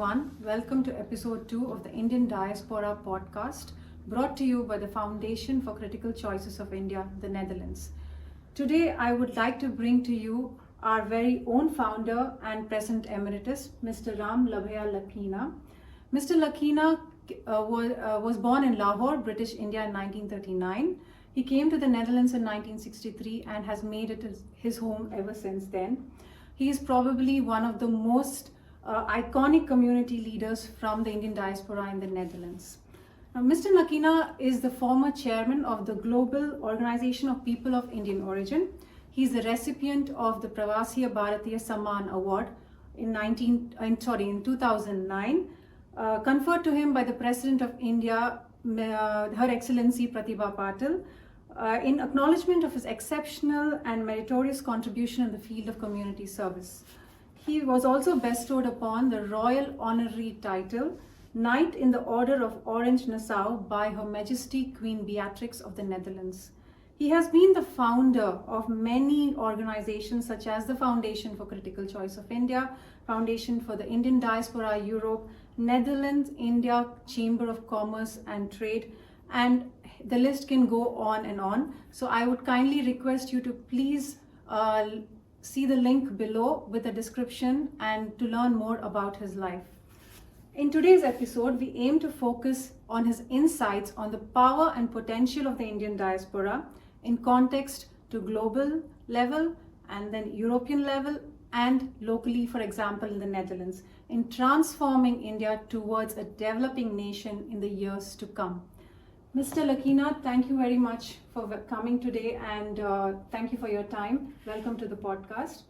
everyone. Welcome to episode 2 of the Indian Diaspora podcast, brought to you by the Foundation for Critical Choices of India, the Netherlands. Today, I would like to bring to you our very own founder and present emeritus, Mr. Labhaya Lakhina. Mr. Lakhina was born in Lahore, British India in 1939. He came to the Netherlands in 1963 and has made it his home ever since then. He is probably one of the most iconic community leaders from the Indian diaspora in the Netherlands. Now, Mr. Lakhina is the former chairman of the Global Organization of People of Indian Origin. He is the recipient of the Pravasi Bharatiya Puraskar Award in 2009, conferred to him by the President of India, Her Excellency Pratibha Patil, in acknowledgement of his exceptional and meritorious contribution in the field of community service. He was also bestowed upon the Royal Honorary title, Knight in the Order of Orange-Nassau by Her Majesty Queen Beatrix of the Netherlands. He has been the founder of many organizations such as the Foundation for Critical Choice of India, Foundation for the Indian Diaspora Europe, Netherlands, India Chamber of Commerce and Trade, and the list can go on and on. So I would kindly request you to please see the link below with the description and to learn more about his life. In today's episode, we aim to focus on his insights on the power and potential of the Indian diaspora in context to global level and then European level and locally, for example, in the Netherlands, in transforming India towards a developing nation in the years to come. Mr. Lakhina, thank you very much for coming today and thank you for your time. Welcome to the podcast.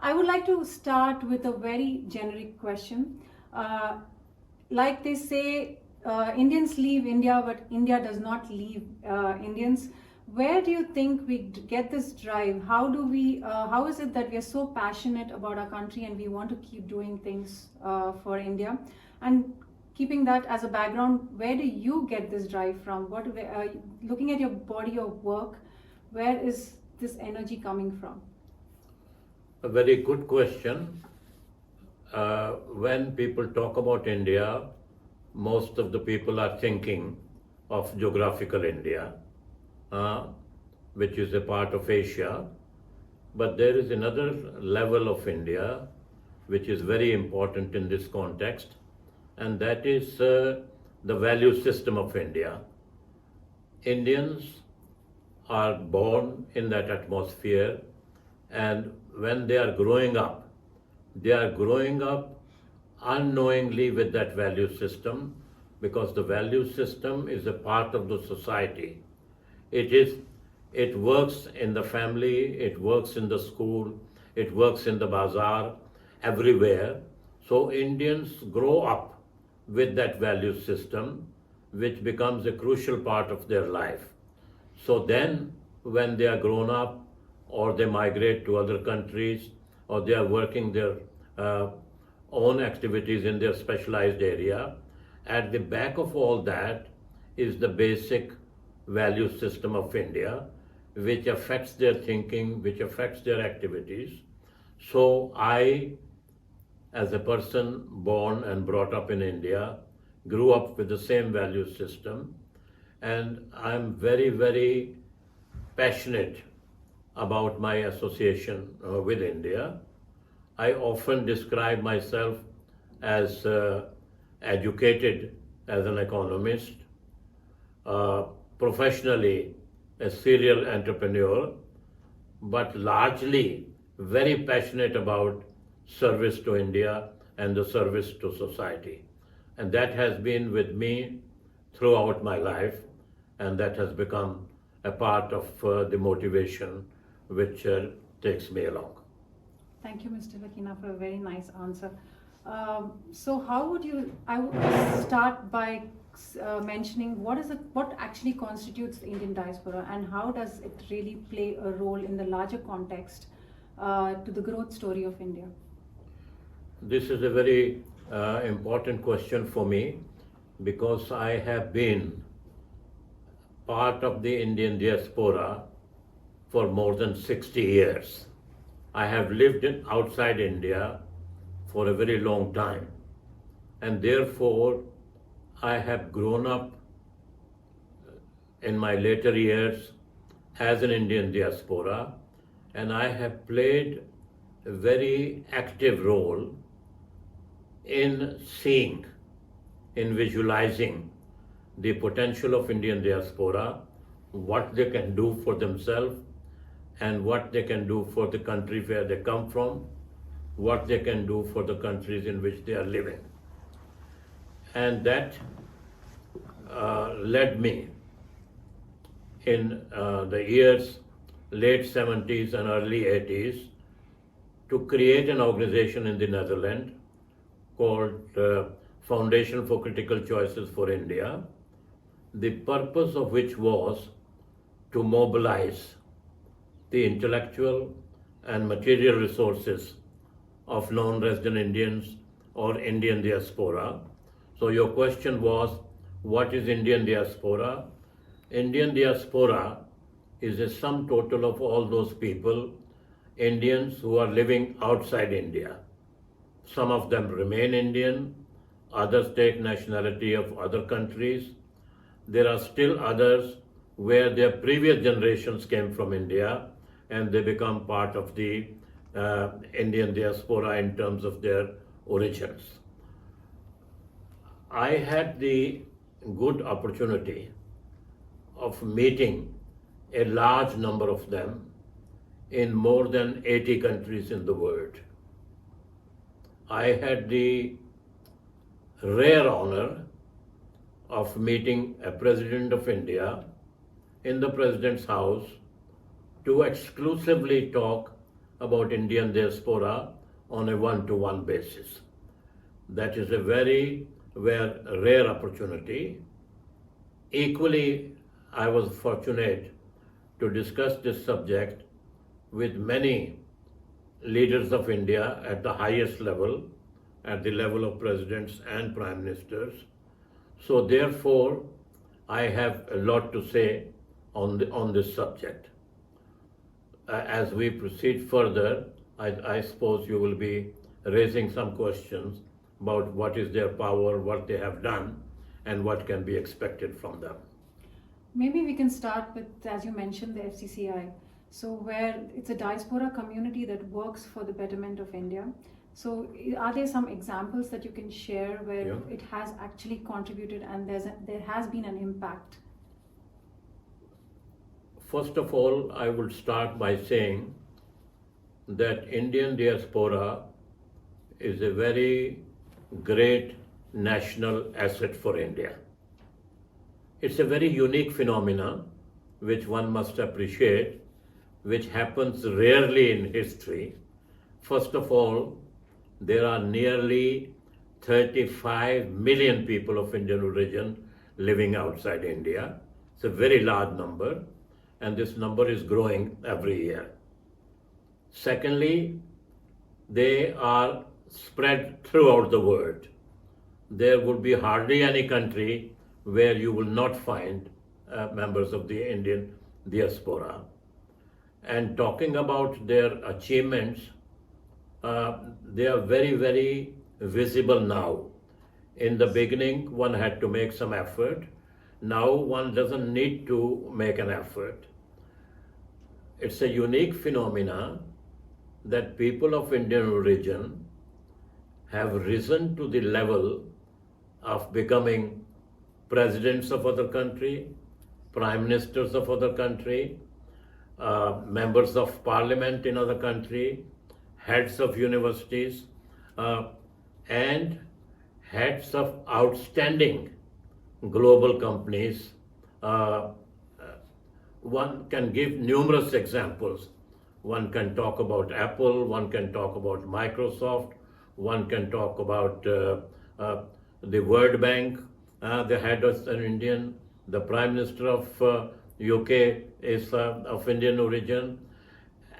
I would like to start with a very generic question. Like they say, Indians leave India, but India does not leave Indians. Where do you think we get this drive? How is it that we are so passionate about our country and we want to keep doing things for India? And keeping that as a background, where do you get this drive from? Looking at your body of work, where is this energy coming from? A very good question. When people talk about India, most of the people are thinking of geographical India, which is a part of Asia. But there is another level of India which is very important in this context, and that is the value system of India. Indians are born in that atmosphere, and when they are growing up unknowingly with that value system, because the value system is a part of the society. It works in the family, it works in the school, it works in the bazaar, everywhere. So Indians grow up with that value system, which becomes a crucial part of their life. So then when they are grown up, or they migrate to other countries, or they are working their own activities in their specialized area, at the back of all that is the basic value system of India, which affects their thinking, which affects their activities. So I, as a person born and brought up in India, grew up with the same value system, and I'm very, very passionate about my association with India. I often describe myself as educated as an economist, professionally a serial entrepreneur, but largely very passionate about service to India and the service to society. And that has been with me throughout my life, and that has become a part of the motivation which takes me along. Thank you, Mr. Lakhina, for a very nice answer. So I would start by mentioning what actually constitutes the Indian diaspora and how does it really play a role in the larger context to the growth story of India? This is a very important question for me, because I have been part of the Indian diaspora for more than 60 years. I have lived outside India for a very long time, and therefore I have grown up in my later years as an Indian diaspora, and I have played a very active role in seeing, in visualizing the potential of Indian diaspora, what they can do for themselves and what they can do for the country where they come from, what they can do for the countries in which they are living. And that led me in the years late 70s and early 80s to create an organization in the Netherlands called Foundation for Critical Choices for India, the purpose of which was to mobilize the intellectual and material resources of non-resident Indians or Indian diaspora. So your question was, what is Indian diaspora? Indian diaspora is a sum total of all those people, Indians who are living outside India. Some of them remain Indian, others take nationality of other countries. There are still others where their previous generations came from India and they become part of the Indian diaspora in terms of their origins. I had the good opportunity of meeting a large number of them in more than 80 countries in the world. I had the rare honor of meeting a President of India in the President's house to exclusively talk about Indian diaspora on a one-to-one basis. That is a very rare opportunity. Equally, I was fortunate to discuss this subject with many leaders of India at the highest level, at the level of presidents and prime ministers. So therefore, I have a lot to say on this subject. As we proceed further, I suppose you will be raising some questions about what is their power, what they have done, and what can be expected from them. Maybe we can start with, as you mentioned, the FCCI. So where it's a diaspora community that works for the betterment of India. So are there some examples that you can share where it has actually contributed and there has been an impact? First of all, I would start by saying that Indian diaspora is a very great national asset for India. It's a very unique phenomenon which one must appreciate, which happens rarely in history. First of all, there are nearly 35 million people of Indian origin living outside India. It's a very large number, and this number is growing every year. Secondly, they are spread throughout the world. There would be hardly any country where you will not find members of the Indian diaspora. And talking about their achievements, they are very, very visible now. In the beginning, one had to make some effort. Now one doesn't need to make an effort. It's a unique phenomena that people of Indian origin have risen to the level of becoming presidents of other country, prime ministers of other country, members of parliament in other country, heads of universities, and heads of outstanding global companies. One can give numerous examples. One can talk about Apple, one can talk about Microsoft, one can talk about the World Bank. The head is an Indian, the Prime Minister of UK is of Indian origin.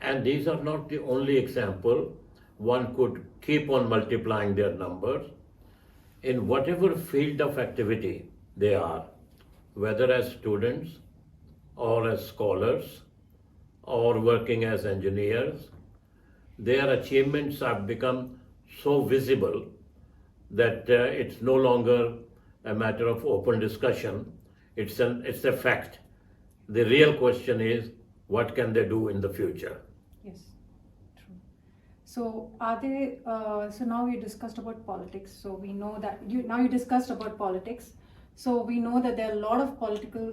And these are not the only example. One could keep on multiplying their numbers. In whatever field of activity they are, whether as students or as scholars or working as engineers, their achievements have become so visible that it's no longer a matter of open discussion. It's a fact. The real question is, what can they do in the future? Yes, true. So are they? So now we discussed about politics. So we know that you discussed about politics. So we know that there are a lot of political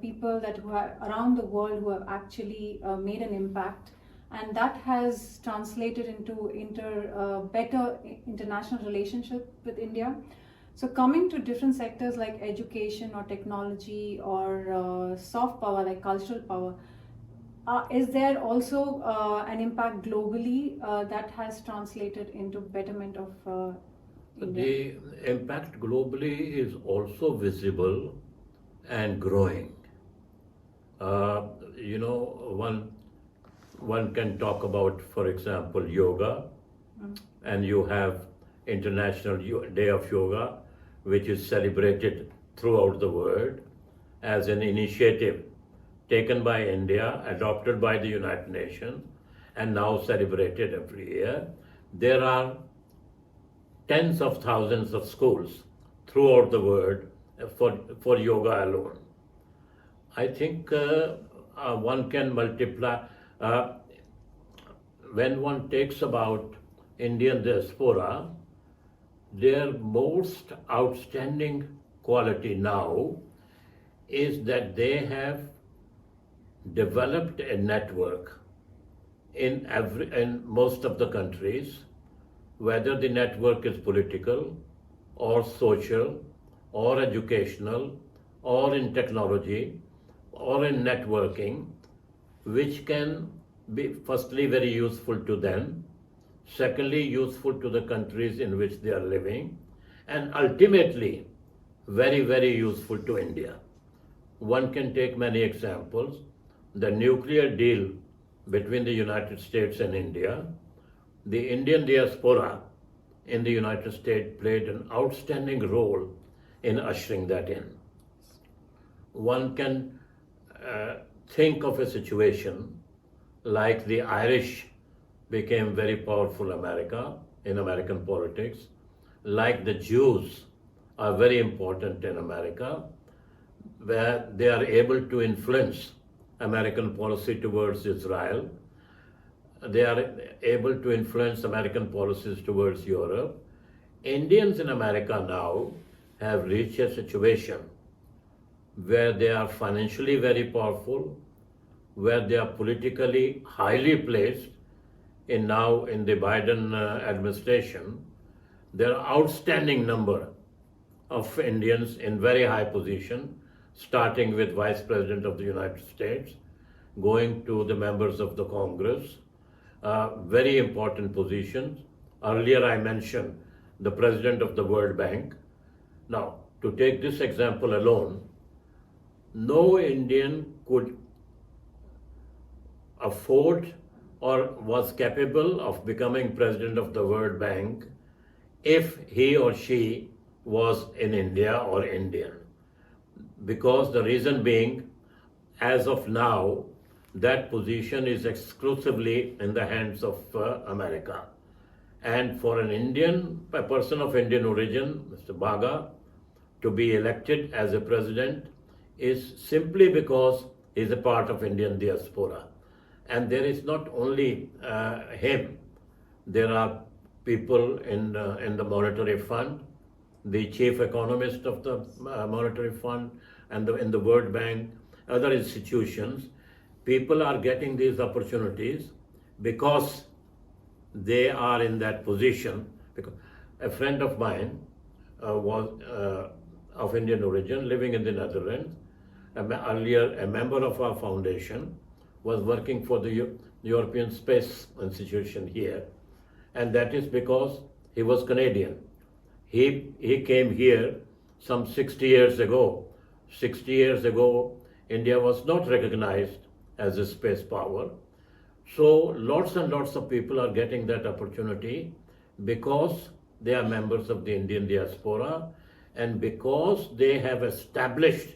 people that who are around the world who have actually made an impact, and that has translated into better international relationship with India. So coming to different sectors like education or technology or soft power like cultural power, is there also an impact globally that has translated into betterment of India? The impact globally is also visible and growing. One can talk about, for example, yoga, and you have International Day of Yoga, which is celebrated throughout the world as an initiative taken by India, adopted by the United Nations, and now celebrated every year. There are tens of thousands of schools throughout the world for yoga alone. I think one can multiply. When one takes about Indian diaspora, their most outstanding quality now is that they have developed a network in most of the countries, whether the network is political or social or educational or in technology or in networking, which can be firstly very useful to them, secondly useful to the countries in which they are living, and ultimately very, very useful to India. One can take many examples. The nuclear deal between the United States and India, the Indian diaspora in the United States played an outstanding role in ushering that in. One can think of a situation like the Irish became very powerful in American politics, like the Jews are very important in America, where they are able to influence American policy towards Israel. They are able to influence American policies towards Europe. Indians in America now have reached a situation where they are financially very powerful, where they are politically highly placed. Now in the Biden administration, there are outstanding number of Indians in very high position, starting with Vice President of the United States, going to the members of the Congress, very important positions. Earlier I mentioned the President of the World Bank. Now, to take this example alone, no Indian could afford or was capable of becoming President of the World Bank if he or she was in India or Indian. Because the reason being, as of now, that position is exclusively in the hands of America. And for a person of Indian origin, Mr. Baga, to be elected as a president is simply because he is a part of Indian diaspora. And there is not only him, there are people in the Monetary Fund, the chief economist of the Monetary Fund, and in the World Bank, other institutions. People are getting these opportunities because they are in that position. Because a friend of mine was of Indian origin, living in the Netherlands, earlier a member of our foundation, was working for the European Space Institution here, and that is because he was Canadian. He came here some 60 years ago. 60 years ago, India was not recognized as a space power. So lots and lots of people are getting that opportunity because they are members of the Indian diaspora and because they have established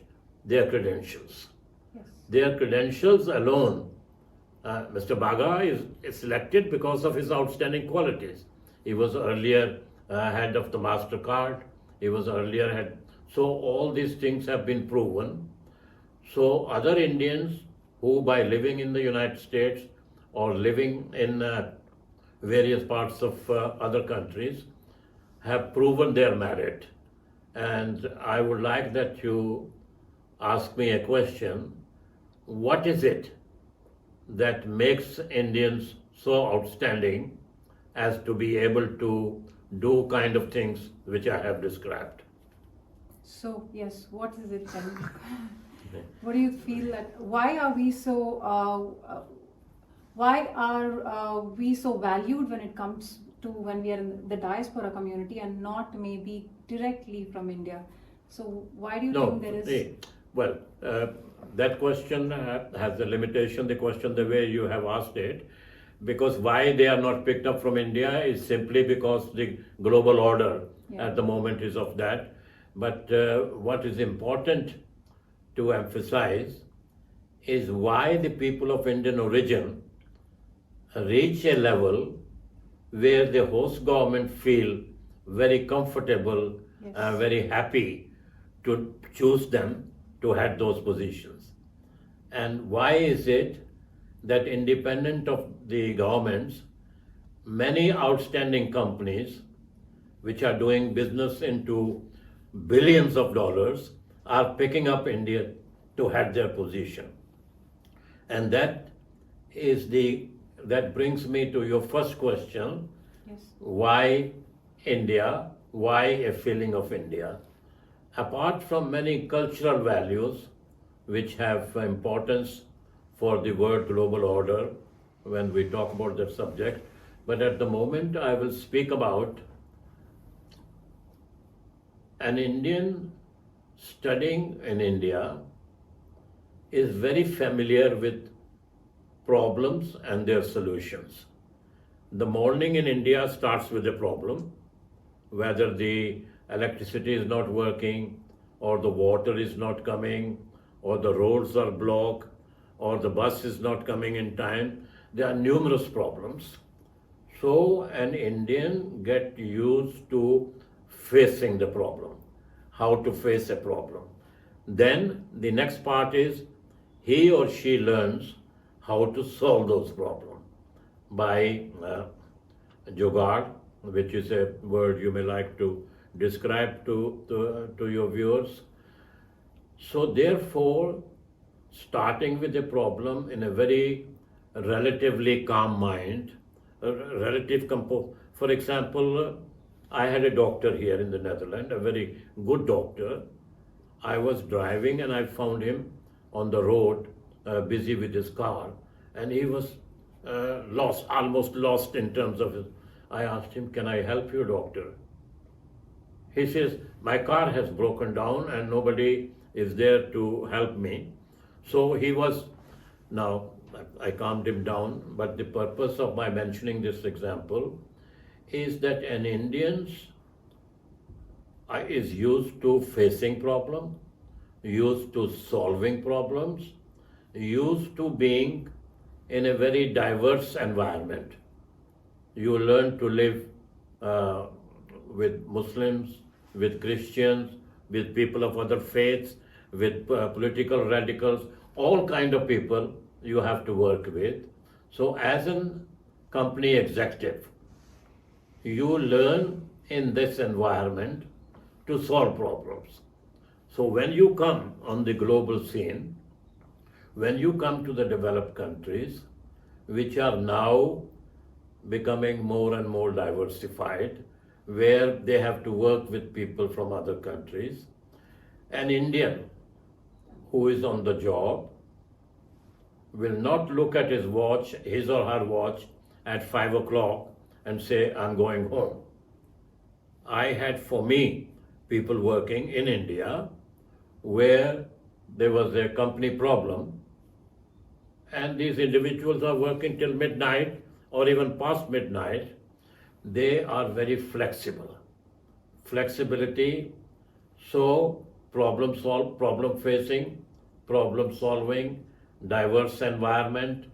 their credentials. Yes. Their credentials alone. Mr. Baga is selected because of his outstanding qualities. He was earlier head of the MasterCard. He was earlier head. So all these things have been proven. So other Indians who, by living in the United States or living in various parts of other countries, have proven their merit. And I would like that you ask me a question. What is it that makes Indians so outstanding as to be able to do kind of things which I have described? So, yes, what is it then? What do you feel that, why are we so valued when it comes to when we are in the diaspora community and not maybe directly from India? So why do you think there is? Well, that question has a limitation, the question the way you have asked it, because why they are not picked up from India is simply because the global order at the moment is of that. But what is important to emphasize is why the people of Indian origin reach a level where the host government feel very comfortable, very happy to choose them to head those positions. And why is it that independent of the governments, many outstanding companies which are doing business into billions of dollars are picking up India to head their position? And that brings me to your first question. Yes. Why India? Why a feeling of India? Apart from many cultural values which have importance for the world global order when we talk about that subject, but at the moment I will speak about an Indian studying in India is very familiar with problems and their solutions. The morning in India starts with a problem, whether the electricity is not working, or the water is not coming, or the roads are blocked, or the bus is not coming in time. There are numerous problems. So an Indian gets used to facing the problem, how to face a problem. Then the next part is he or she learns how to solve those problems by jugaad, which is a word you may like to describe to your viewers. So therefore, starting with a problem in a very relatively calm mind, for example, I had a doctor here in the Netherlands, a very good doctor. I was driving and I found him on the road, busy with his car, and he was almost lost in terms of his. I asked him, "Can I help you, doctor?" He says, "My car has broken down and nobody is there to help me." So he was, now I calmed him down, but the purpose of my mentioning this example is that an Indian is used to facing problems, used to solving problems, used to being in a very diverse environment. You learn to live with Muslims, with Christians, with people of other faiths, with political radicals, all kind of people you have to work with. So as a company executive, you learn in this environment to solve problems. So when you come on the global scene, when you come to the developed countries, which are now becoming more and more diversified, where they have to work with people from other countries, an Indian who is on the job will not look at his watch, his or her watch, at 5 o'clock and say, "I'm going home." I had, for me, people working in India where there was a company problem and these individuals are working till midnight or even past midnight. They are very flexible. Flexibility, so problem facing, problem solving, diverse environment,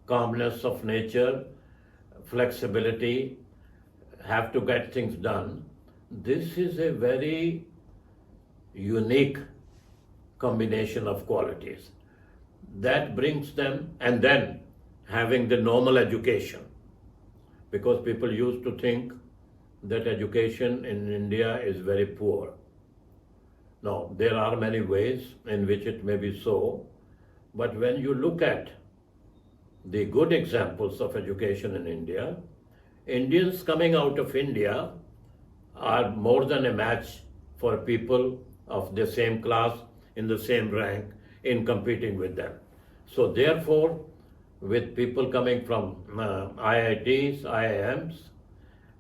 calmness of nature, flexibility, have to get things done. This is a very unique combination of qualities that brings them, and then having the normal education, because people used to think that education in India is very poor. Now, there are many ways in which it may be so, but when you look at the good examples of education in India, Indians coming out of India are more than a match for people of the same class, in the same rank, in competing with them. So therefore, with people coming from IITs, IIMs,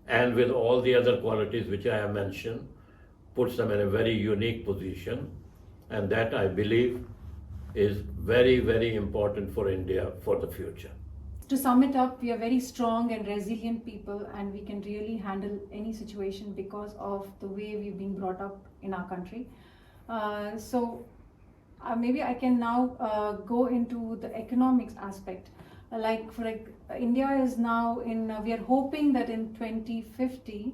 and with all the other qualities which I have mentioned, puts them in a very unique position, and that I believe is very, very important for India for the future. To sum it up, we are very strong and resilient people, and we can really handle any situation because of the way we've been brought up in our country. Maybe I can now go into the economics aspect. India is now we are hoping that in 2050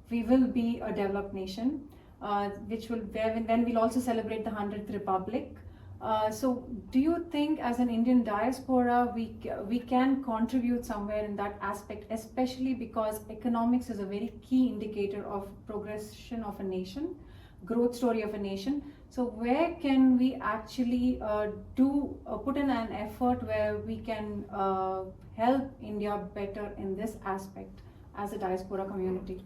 we will be a developed nation, when we'll also celebrate the 100th Republic. So do you think as an Indian diaspora we can contribute somewhere in that aspect, especially because economics is a very key indicator of progression of a nation, growth story of a nation? So where can we actually put in an effort where we can help India better in this aspect as a diaspora community?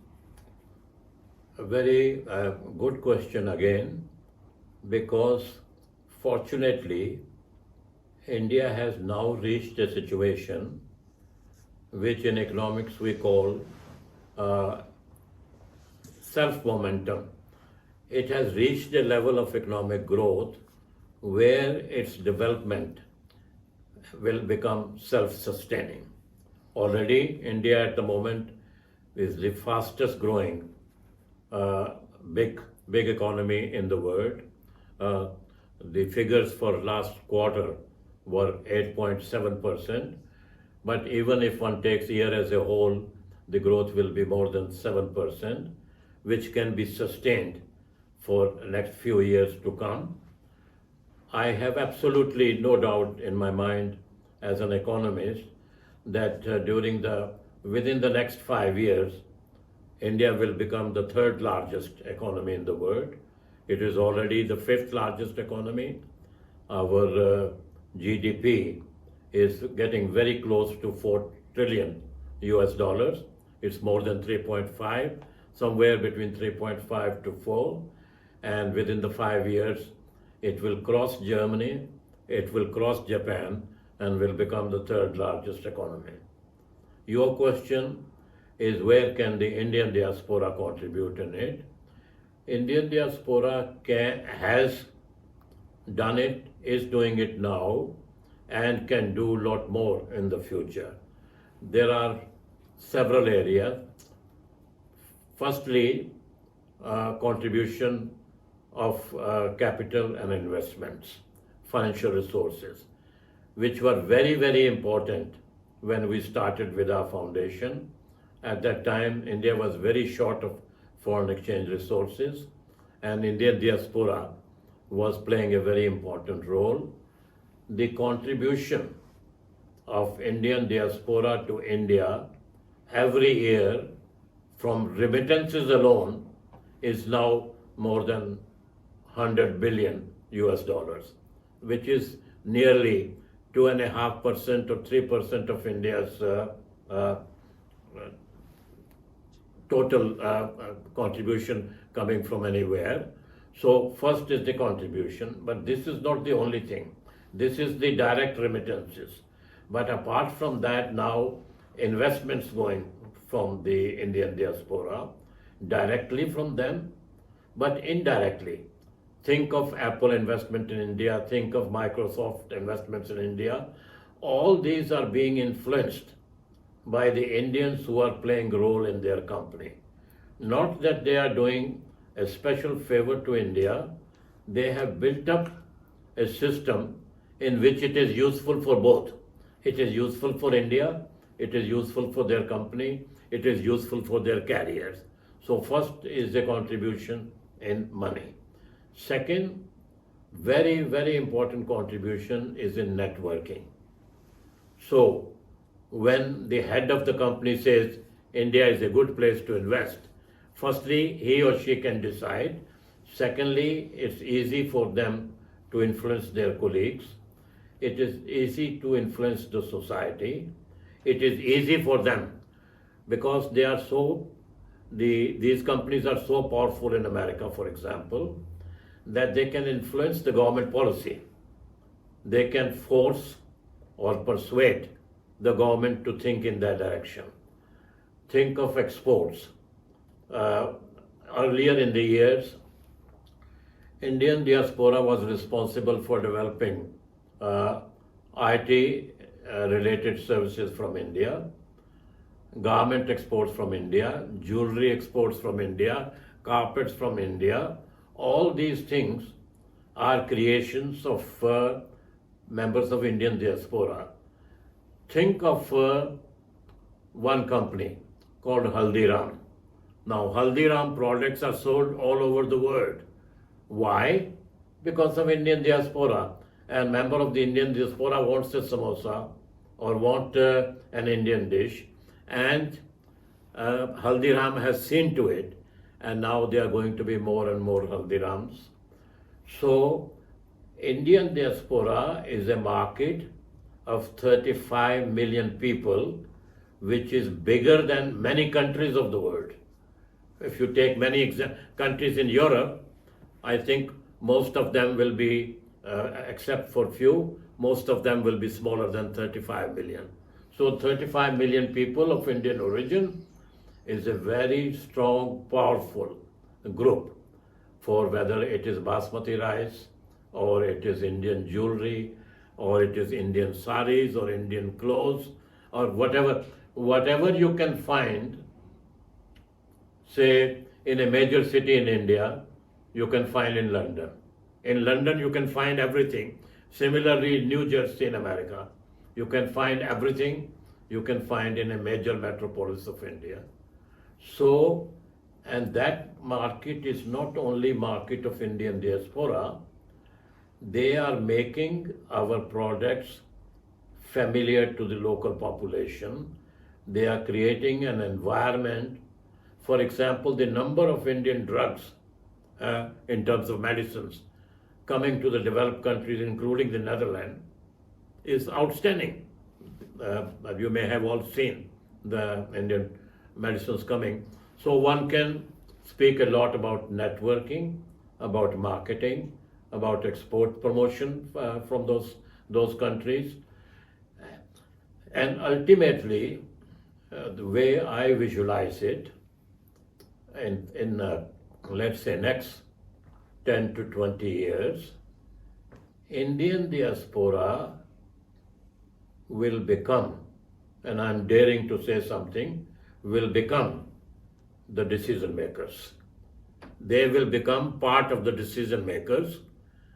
A very good question again, because fortunately, India has now reached a situation which in economics we call self-momentum. It has reached a level of economic growth where its development will become self-sustaining. Already, India at the moment is the fastest growing big economy in the world. The figures for last quarter were 8.7%, but even if one takes year as a whole, the growth will be more than 7%, which can be sustained for the next few years to come. I have absolutely no doubt in my mind as an economist that within the next 5 years, India will become the third largest economy in the world. It is already the fifth largest economy. Our GDP is getting very close to $4 trillion US. It's more than 3.5, somewhere between 3.5 to 4. And within the 5 years, it will cross Germany, it will cross Japan, and will become the third largest economy. Your question is, where can the Indian diaspora contribute in it? Indian diaspora has done it, is doing it now, and can do a lot more in the future. There are several areas. Firstly, contribution of capital and investments, financial resources, which were very, very important when we started with our foundation. At that time, India was very short of foreign exchange resources, and Indian diaspora was playing a very important role. The contribution of Indian diaspora to India every year from remittances alone is now more than $100 billion US, which is nearly 2.5% or 3% of India's total contribution coming from anywhere. So first is the contribution, but this is not the only thing. This is the direct remittances. But apart from that, now investments going from the Indian diaspora, directly from them, but indirectly. Think of Apple investment in India, think of Microsoft investments in India. All these are being influenced by the Indians who are playing a role in their company. Not that they are doing a special favor to India, they have built up a system in which it is useful for both. It is useful for India it is useful for their company, it is useful for their careers. So first is the contribution in money. Second, very, very important contribution is in networking. So when the head of the company says India is a good place to invest, firstly, he or she can decide. Secondly, it's easy for them to influence their colleagues. It is easy to influence the society. It is easy for them because they are so, these companies are so powerful in America, for example, that they can influence the government policy. They can force or persuade the government to think in that direction. Think of exports. Earlier in the years, Indian Diaspora was responsible for developing IT related services from India, garment exports from India, jewelry exports from India, carpets from India. All these things are creations of members of Indian Diaspora. Think of one company called Haldiram. Now, Haldiram products are sold all over the world. Why? Because of Indian Diaspora. And member of the Indian Diaspora wants a samosa or want an Indian dish, and Haldiram has seen to it, and now there are going to be more and more Haldirams. So Indian Diaspora is a market of 35 million people, which is bigger than many countries of the world. If you take many countries in Europe, I think most of them will be, except for few, most of them will be smaller than 35 million. So 35 million people of Indian origin is a very strong, powerful group for whether it is basmati rice, or it is Indian jewelry, or it is Indian saris, or Indian clothes, or whatever you can find, say in a major city in India, you can find in London. In London you can find everything. Similarly, in New Jersey in America, you can find everything you can find in a major metropolis of India. So, and that market is not only market of Indian Diaspora, they are making our products familiar to the local population. They are creating an environment. For example, the number of Indian drugs in terms of medicines coming to the developed countries, including the Netherlands, is outstanding. You may have all seen the Indian medicines coming. So one can speak a lot about networking, about marketing, about export promotion from those countries. And ultimately, the way I visualize it, in let's say next 10 to 20 years, Indian Diaspora will become, and I'm daring to say something, will become the decision makers. They will become part of the decision makers,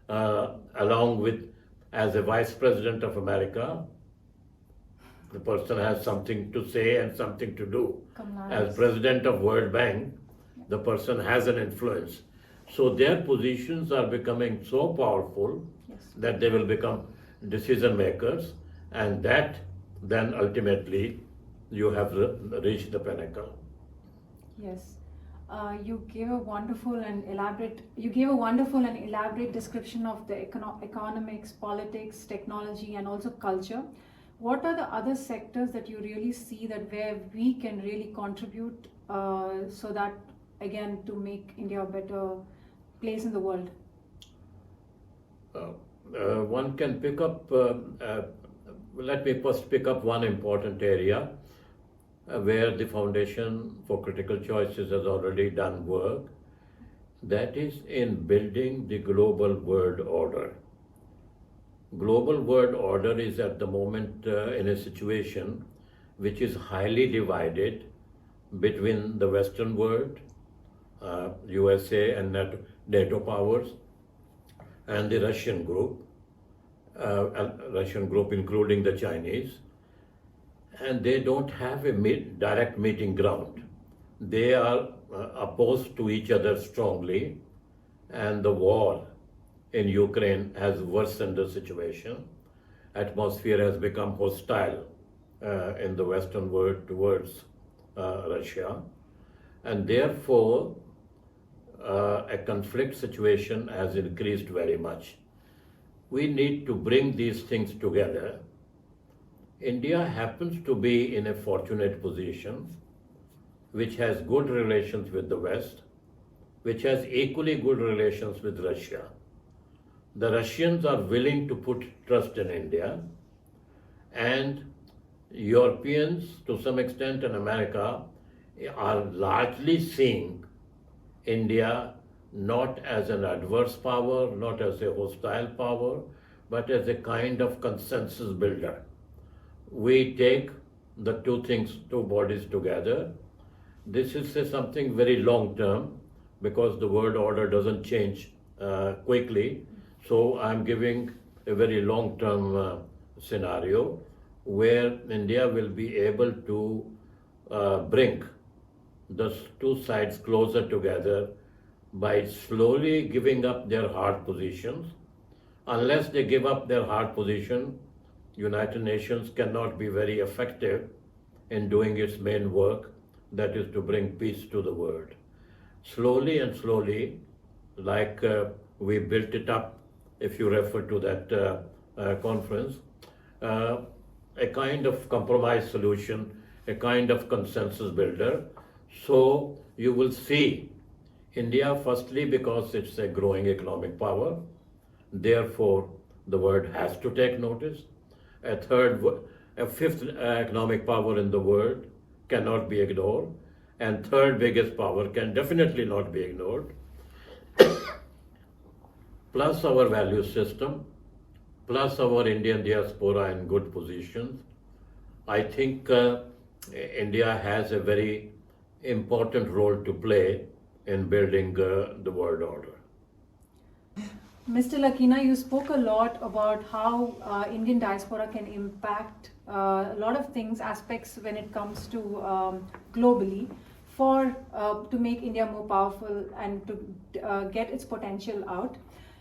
along with, as a Vice President of America, the person has something to say and something to do. As President of World Bank, the person has an influence. So their positions are becoming so powerful that they will become decision makers, and that then ultimately you have reached the pinnacle. Yes. You gave a wonderful and elaborate description of the economics, politics, technology, and also culture. What are the other sectors that you really see that where we can really contribute so that, again, to make India a better place in the world? One can pick up, let me first pick up one important area where the Foundation for Critical Choices has already done work, that is in building the global world order. Global world order is at the moment in a situation which is highly divided between the Western world, USA and NATO powers, and the Russian group including the Chinese. and they don't have a direct meeting ground. They are opposed to each other strongly, and the war in Ukraine has worsened the situation. Atmosphere has become hostile in the Western world towards Russia, and therefore a conflict situation has increased very much. We need to bring these things together. India happens to be in a fortunate position, which has good relations with the West, which has equally good relations with Russia. The Russians are willing to put trust in India, and Europeans, to some extent, and America are largely seeing India not as an adverse power, not as a hostile power, but as a kind of consensus builder. We take the two bodies together. This is something very long term, because the world order doesn't change quickly. So I'm giving a very long term scenario where India will be able to bring the two sides closer together by slowly giving up their hard positions. Unless they give up their hard position, United Nations cannot be very effective in doing its main work, that is to bring peace to the world. Slowly and slowly, like we built it up, if you refer to that conference, a kind of compromise solution, a kind of consensus builder. So you will see India, firstly, because it's a growing economic power, therefore the world has to take notice. A fifth economic power in the world cannot be ignored, and third biggest power can definitely not be ignored. Plus our value system, plus our Indian diaspora in good positions, I think India has a very important role to play in building the world order. Mr. Lakhina, you spoke a lot about how Indian diaspora can impact a lot of things, aspects when it comes to globally, to make India more powerful and to get its potential out.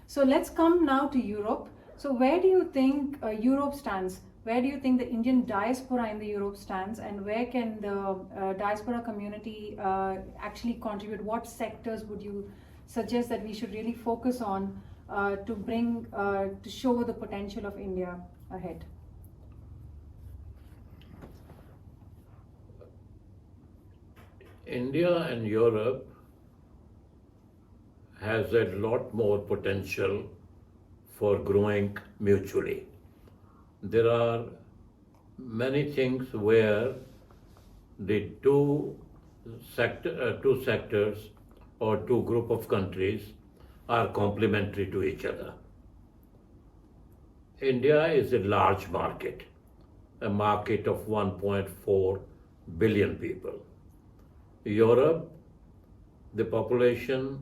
So let's come now to Europe. So where do you think Europe stands? Where do you think the Indian diaspora in the Europe stands, and where can the diaspora community actually contribute? What sectors would you suggest that we should really focus on to show the potential of India ahead? India and Europe has a lot more potential for growing mutually. There are many things where the two sectors or two group of countries are complementary to each other. India is a large market, a market of 1.4 billion people. Europe, the population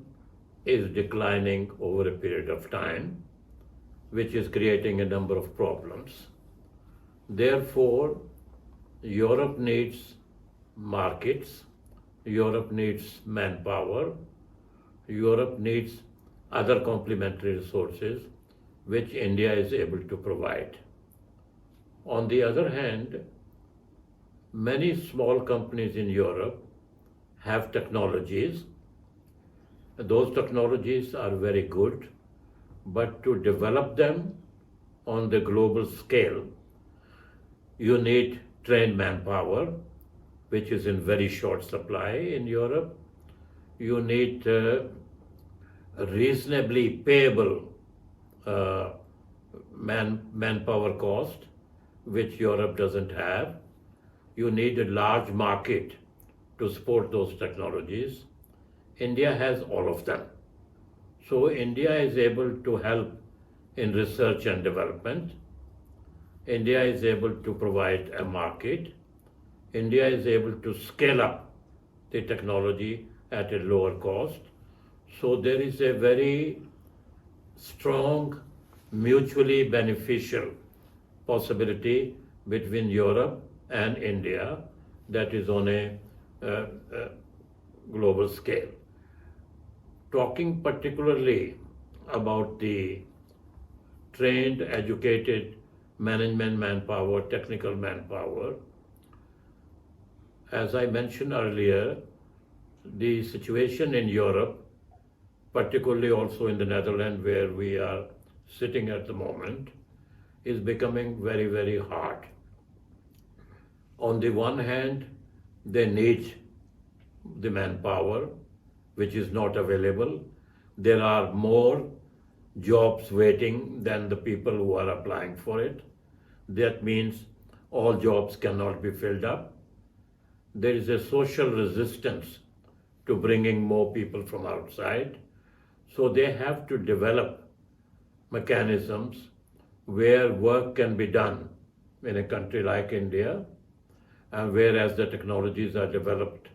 is declining over a period of time, which is creating a number of problems. Therefore, Europe needs markets, Europe needs manpower, Europe needs other complementary resources which India is able to provide. On the other hand, many small companies in Europe have technologies. Those technologies are very good, but to develop them on the global scale, you need trained manpower, which is in very short supply in Europe. You need reasonably payable manpower cost, which Europe doesn't have. You need a large market to support those technologies. India has all of them. So India is able to help in research and development. India is able to provide a market. India is able to scale up the technology at a lower cost. So there is a very strong, mutually beneficial possibility between Europe and India that is on a global scale. Talking particularly about the trained, educated management manpower, technical manpower, as I mentioned earlier, the situation in Europe, particularly also in the Netherlands where we are sitting at the moment, is becoming very, very hard. On the one hand, they need the manpower, which is not available. There are more jobs waiting than the people who are applying for it. That means all jobs cannot be filled up. There is a social resistance to bringing more people from outside. So they have to develop mechanisms where work can be done in a country like India, and whereas the technologies are developed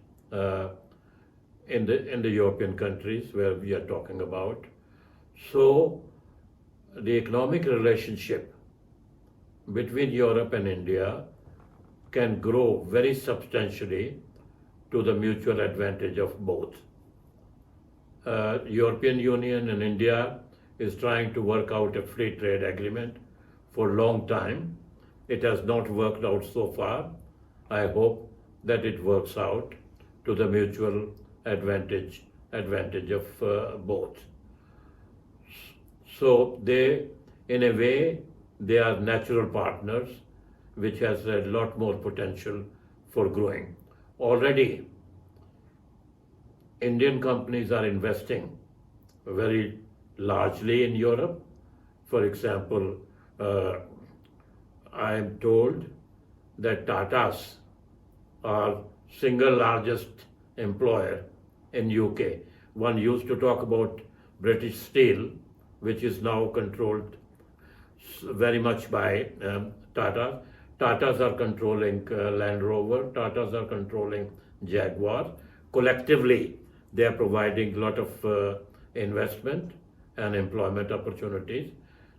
in the European countries where we are talking about. So the economic relationship between Europe and India can grow very substantially to the mutual advantage of both. European Union and India is trying to work out a free trade agreement for a long time. It has not worked out so far. I hope that it works out to the mutual advantage of both. So they, in a way, they are natural partners, which has a lot more potential for growing. Already, Indian companies are investing very largely in Europe. For example, I am told that Tata's are single largest employer in UK. One used to talk about British Steel, which is now controlled very much by Tata. Tatas are controlling Land Rover, Tatas are controlling Jaguar. Collectively, they are providing a lot of investment and employment opportunities.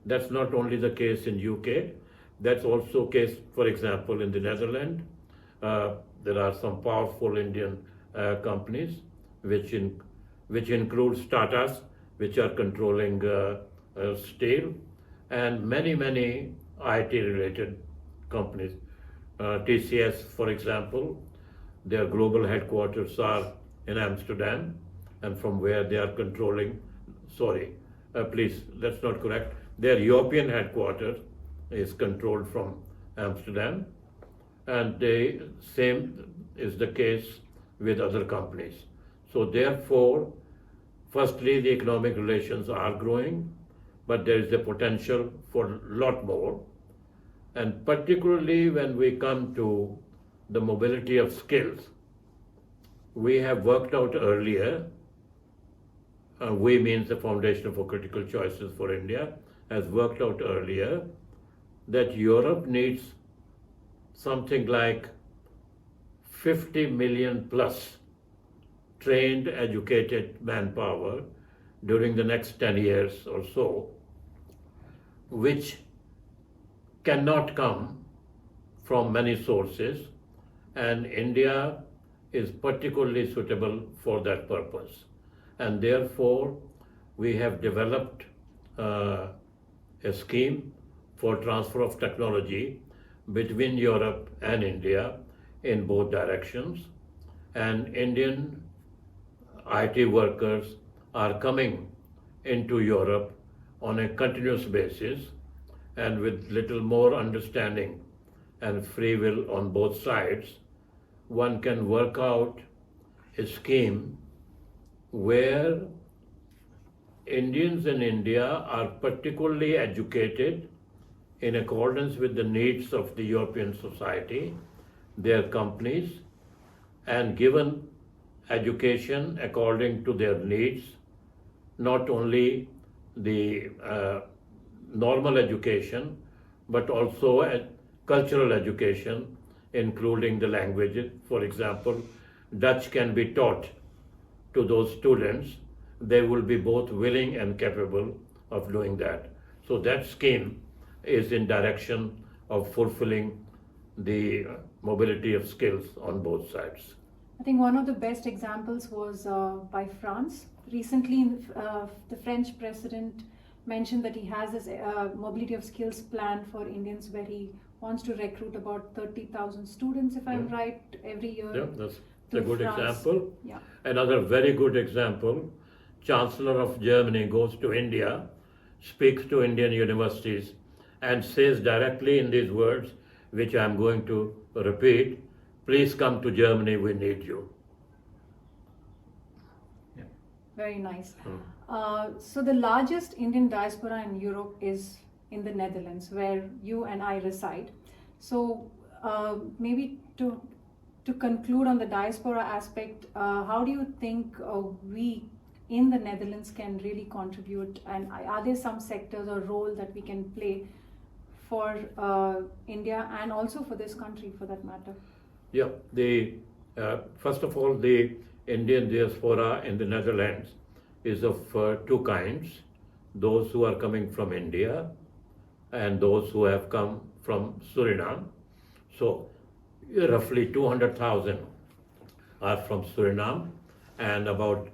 That's not only the case in UK, that's also case, for example, in the Netherlands. There are some powerful Indian companies, which includes Tatas, which are controlling steel, and many IT-related companies. TCS, for example, their global headquarters are in Amsterdam, and from where they are controlling, please, that's not correct. Their European headquarters is controlled from Amsterdam, and the same is the case with other companies. So therefore, firstly, the economic relations are growing, but there is a potential for a lot more. And particularly when we come to the mobility of skills, we have worked out earlier, we means the Foundation for Critical Choices for India, has worked out earlier that Europe needs something like 50 million plus trained, educated manpower during the next 10 years or so, which cannot come from many sources, and India is particularly suitable for that purpose. And therefore, we have developed a scheme for transfer of technology between Europe and India in both directions. And Indian IT workers are coming into Europe on a continuous basis, and with little more understanding and free will on both sides, one can work out a scheme where Indians in India are particularly educated in accordance with the needs of the European society, their companies, and given education according to their needs, not only the normal education, but also a cultural education, including the languages. For example, Dutch can be taught to those students. They will be both willing and capable of doing that. So that scheme is in direction of fulfilling the mobility of skills on both sides. I think one of the best examples was by France. Recently, the French president mentioned that he has this mobility of skills plan for Indians where he wants to recruit about 30,000 students, if I'm right, every year. Yeah, that's a good France. example. Yeah. Another very good example, Chancellor of Germany goes to India, speaks to Indian universities and says directly in these words, which I'm going to repeat, please come to Germany, we need you. Yeah. Very nice. So the largest Indian diaspora in Europe is in the Netherlands, where you and I reside. So maybe to conclude on the diaspora aspect, how do you think we in the Netherlands can really contribute, and are there some sectors or role that we can play for India and also for this country for that matter? Yeah, first of all, the Indian diaspora in the Netherlands is of two kinds, those who are coming from India and those who have come from Suriname. So roughly 200,000 are from Suriname and about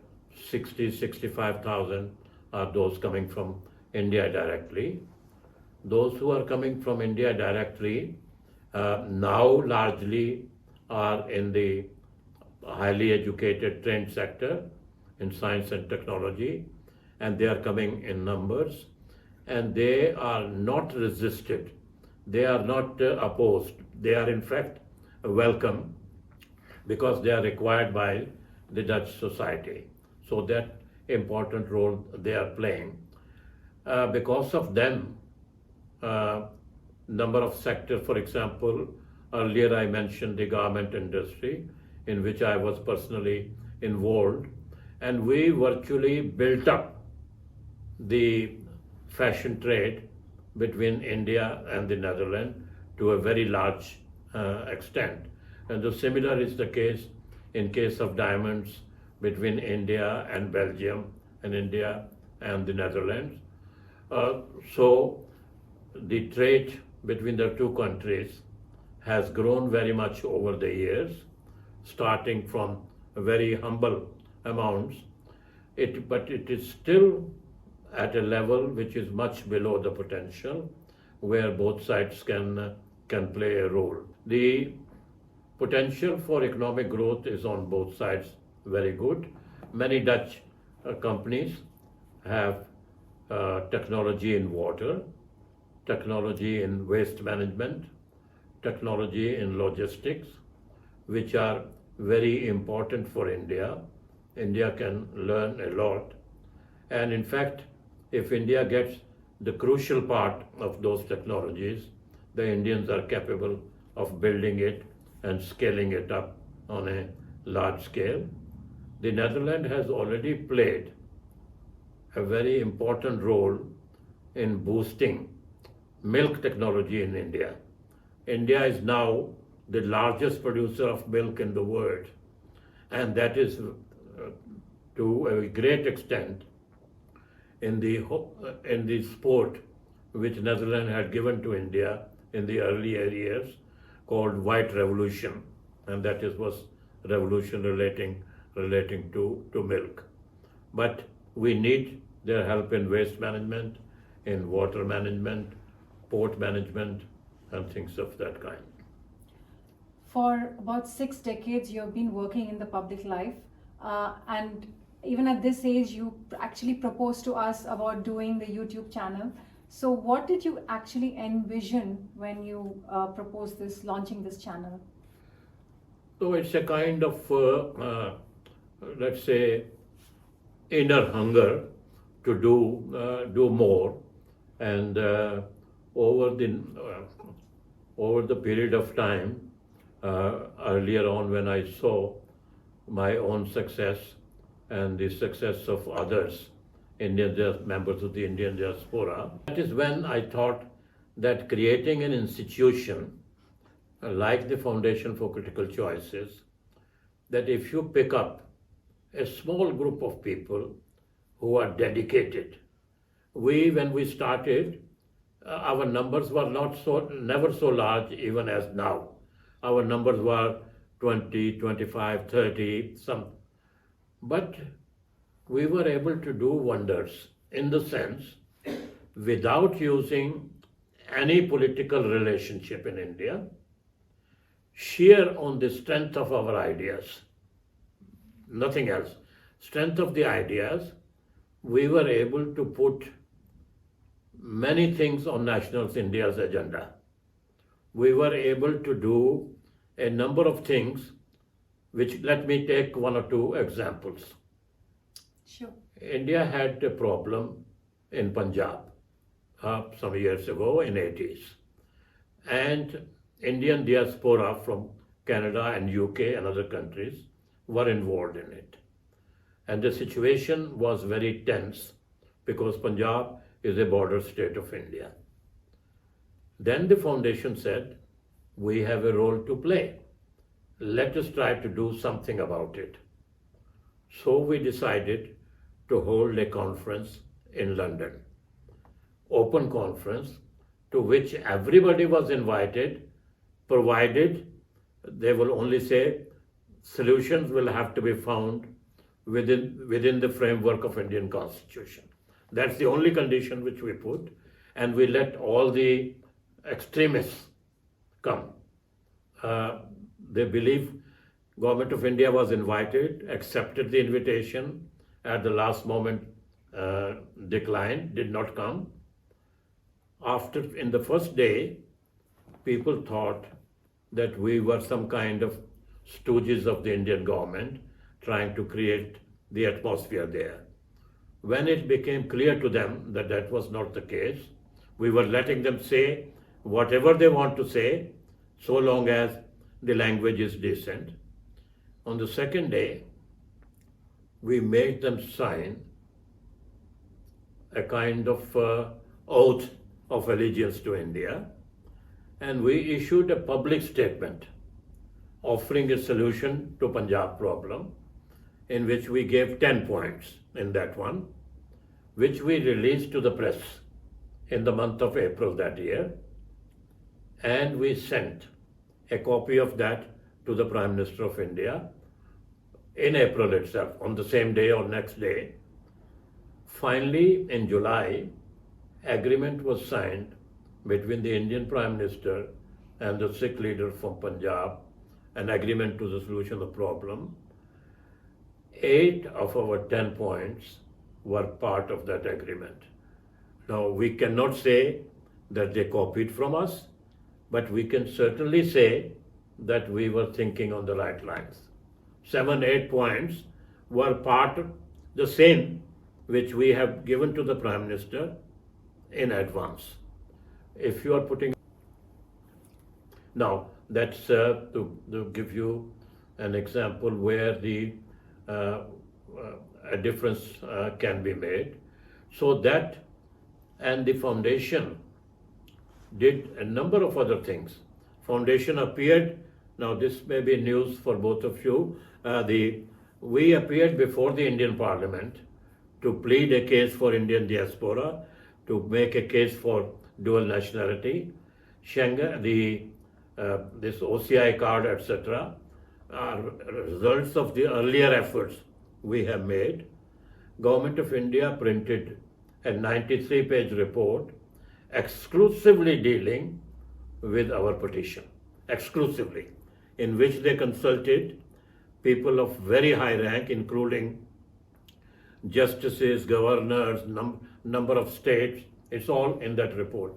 65,000 are those coming from India directly. Those who are coming from India directly now largely are in the highly educated trained sector in science and technology, and they are coming in numbers, and they are not resisted, they are not opposed, they are in fact welcome because they are required by the Dutch society. So that important role they are playing. Because of them, number of sectors, for example, earlier I mentioned the garment industry in which I was personally involved, and we virtually built up the fashion trade between India and the Netherlands to a very large extent. And the similar is the case in case of diamonds between India and Belgium and India and the Netherlands. So the trade between the two countries has grown very much over the years, starting from very humble amounts, but it is still at a level which is much below the potential, where both sides can play a role. The potential for economic growth is on both sides very good. Many Dutch companies have technology in water, technology in waste management, technology in logistics, which are very important for India. India can learn a lot. And in fact, if India gets the crucial part of those technologies, the Indians are capable of building it and scaling it up on a large scale. The Netherlands has already played a very important role in boosting milk technology in India. India is now the largest producer of milk in the world, and that is to a great extent in the support which Netherlands had given to India in the earlier years, called White Revolution, and that was revolution relating to milk. But we need their help in waste management, in water management, port management, and things of that kind. For about 6 decades, you have been working in the public life, and even at this age, you actually proposed to us about doing the YouTube channel. So what did you actually envision when you proposed this, launching this channel? So it's a kind of, let's say, inner hunger to do more, and over the period of time, earlier on when I saw my own success and the success of others, members of the Indian Diaspora, that is when I thought that creating an institution like the Foundation for Critical Choices, that if you pick up a small group of people who are dedicated. When we started, our numbers were never so large even as now. our numbers were 20, 25, 30, some. But we were able to do wonders in the sense, without using any political relationship in India, sheer on the strength of our ideas, nothing else, strength of the ideas, we were able to put many things on National India's agenda. We were able to do a number of things, which let me take one or two examples. Sure. India had a problem in Punjab some years ago in 80s. And Indian Diaspora from Canada and UK and other countries were involved in it. And the situation was very tense because Punjab is a border state of India. Then the foundation said, we have a role to play. Let us try to do something about it. So we decided to hold a conference in London, open conference to which everybody was invited, provided they will only say solutions will have to be found within the framework of Indian Constitution. That's the only condition which we put, and we let all the extremists come. They believe Government of India was invited, accepted the invitation, at the last moment declined, did not come. In the first day, people thought that we were some kind of stooges of the Indian government trying to create the atmosphere there. When it became clear to them that that was not the case, we were letting them say whatever they want to say, so long as the language is decent. On the second day, we made them sign a kind of oath of allegiance to India, and we issued a public statement offering a solution to Punjab problem, in which we gave 10 points in that one, which we released to the press in the month of April that year, and we sent a copy of that to the Prime Minister of India in April itself, on the same day or next day. Finally, in July, agreement was signed between the Indian Prime Minister and the Sikh leader from Punjab, an agreement to the solution of the problem. 8 of our 10 points were part of that agreement. Now, we cannot say that they copied from us, but we can certainly say that we were thinking on the right lines. 7, 8 points were part of the same which we have given to the Prime Minister in advance. If you are putting... Now, that's to give you an example where a difference can be made. So that, and the foundation did a number of other things. Foundation appeared, now this may be news for both of you, we appeared before the Indian Parliament to plead a case for Indian Diaspora, to make a case for dual nationality. Schengen, this OCI card, etc., are results of the earlier efforts we have made. Government of India printed a 93-page report exclusively dealing with our petition, exclusively, in which they consulted people of very high rank, including justices, governors, number of states. It's all in that report.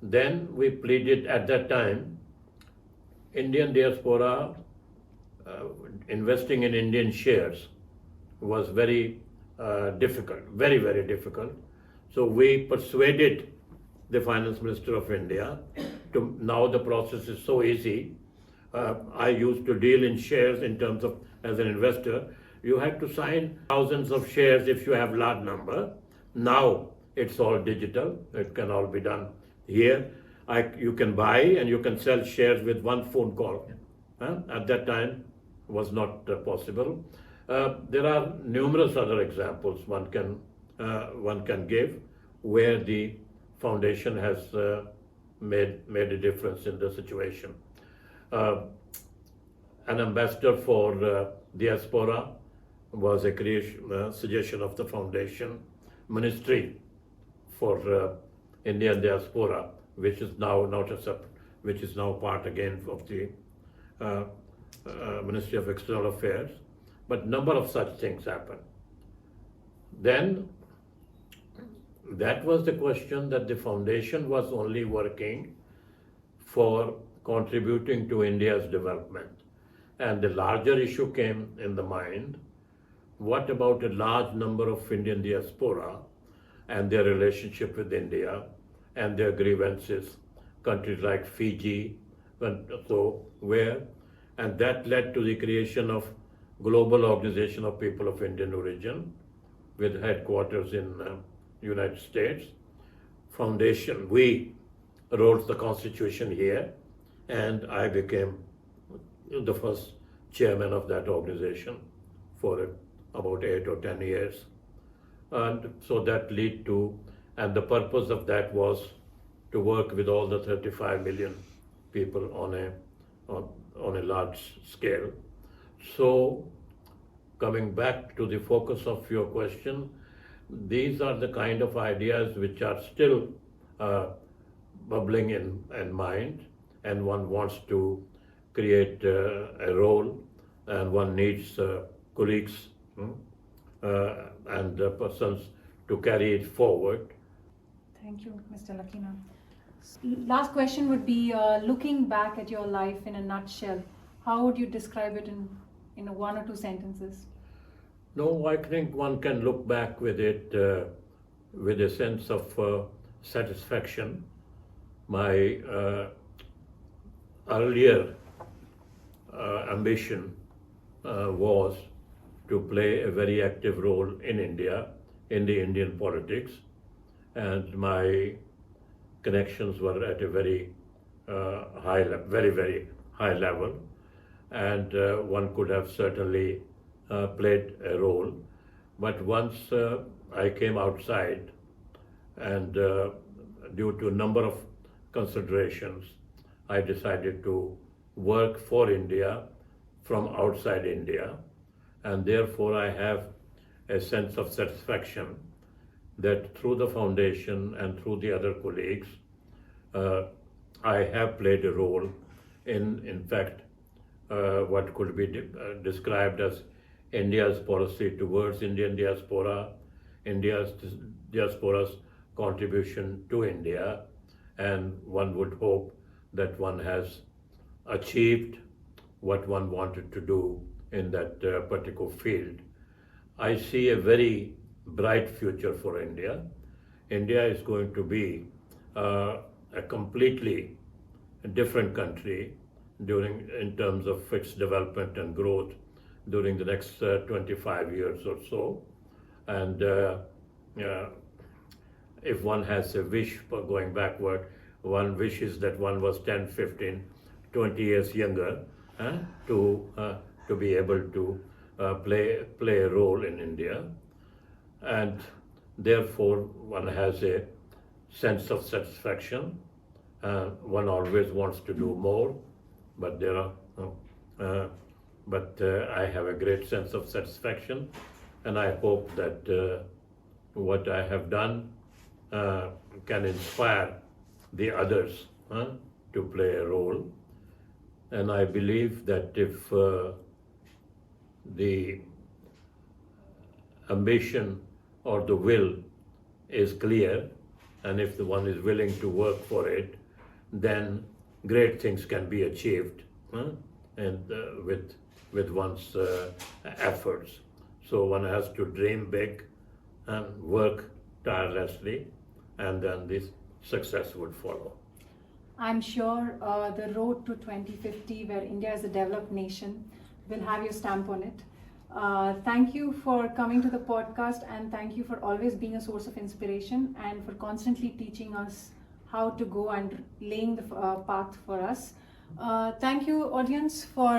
Then we pleaded at that time, Indian Diaspora investing in Indian shares was very difficult, very, very difficult. So we persuaded the Finance Minister of India to, now the process is so easy. I used to deal in shares in terms of, as an investor, you had to sign thousands of shares if you have large number. Now it's all digital, it can all be done here. You can buy and you can sell shares with one phone call. At that time was not possible. There are numerous other examples one can give where the foundation has made a difference in the situation. an ambassador for diaspora was a suggestion of the foundation. Ministry for Indian Diaspora, which is now which is now part again of the Ministry of External Affairs. But number of such things happen. Then that was the question, that the foundation was only working for contributing to India's development. And the larger issue came in the mind: what about a large number of Indian diaspora and their relationship with India and their grievances, countries like Fiji, and that led to the creation of Global Organization of People of Indian Origin with headquarters in United States. Foundation, we wrote the constitution here, and I became the first chairman of that organization for about 8 or 10 years. And so that led to, and the purpose of that was to work with all the 35 million people on a large scale. So coming back to the focus of your question, these are the kind of ideas which are still bubbling in mind, and one wants to create a role, and one needs colleagues and persons to carry it forward. Thank you, Mr. Lakhina. Last question would be, looking back at your life in a nutshell, how would you describe it in 1 or 2 sentences? No, I think one can look back with it with a sense of satisfaction. My earlier ambition was to play a very active role in India, in the Indian politics, and my connections were at a very very high level, and one could have certainly played a role. But once I came outside, and due to a number of considerations, I decided to work for India from outside India, and therefore I have a sense of satisfaction that through the foundation and through the other colleagues, I have played a role in fact, what could be described as India's policy towards Indian diaspora, India's diaspora's contribution to India, and one would hope that one has achieved what one wanted to do in that particular field. I see a very bright future for India. India is going to be a completely different country in terms of its development and growth during the next 25 years or so. And if one has a wish for going backward, one wishes that one was 10, 15, 20 years younger to be able to play a role in India. And therefore one has a sense of satisfaction. One always wants to do more, but I have a great sense of satisfaction, and I hope that what I have done can inspire the others to play a role. And I believe that if the ambition or the will is clear, and if the one is willing to work for it, then great things can be achieved, and with one's efforts. So one has to dream big and work tirelessly, and then this success would follow. I'm sure the road to 2050, where India is a developed nation, will have your stamp on it. Thank you for coming to the podcast, and thank you for always being a source of inspiration and for constantly teaching us how to go and laying the path for us. Thank you, audience, for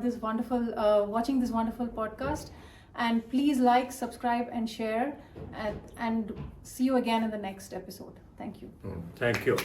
this wonderful watching this wonderful podcast, and please like, subscribe, and share, and see you again in the next episode. Thank you. Thank you.